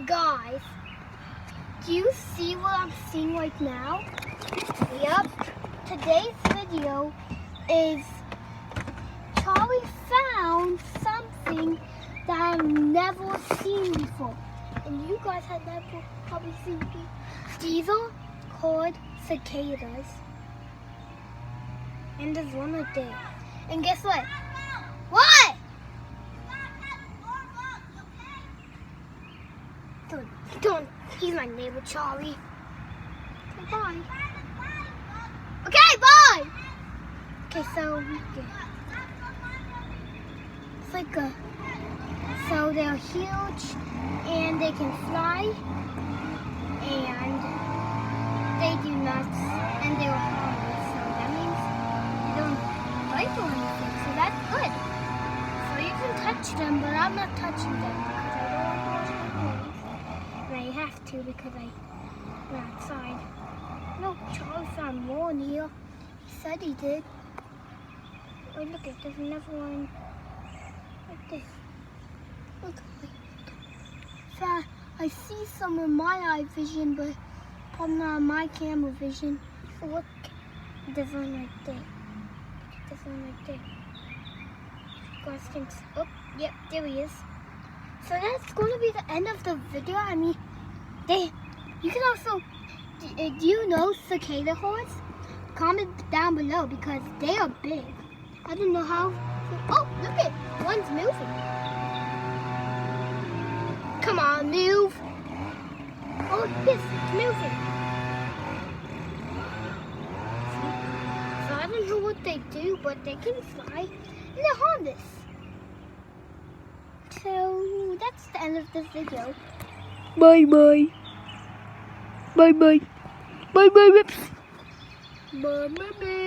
Guys, do you see what I'm seeing right now? Yep. Today's video is Charlie found something that I've never seen before. And you guys have never probably seen before. These are called cicadas. And there's one right there. And guess what? What? Don't. He's my neighbor, Charlie. Okay, bye. Okay, bye. Okay, so it's like a. So they're huge and they can fly and they do nuts and they're harmless. So that means they don't bite or anything. So that's good. So you can touch them, but I'm not touching them because I don't want to wash my hands. And I have to because I'm outside. No, Charlie found more in here. He said he did. Oh, look, there's another one like this. Look, I see some in my eye vision, but probably not in my camera vision. So look, there's one right there. There's one right there. You guys can see. Oh, yep, there he is. So that's going to be the end of the video. I mean, you can also, do you know cicada horns? Comment down below because they are big. I don't know how. Oh, look it, one's moving. Come on, move. Oh, yes, it's moving. So I don't know what they do, but they can fly and they're harmless. So that's the end of this video. Bye bye. Bye bye. Bye bye. Bye bye.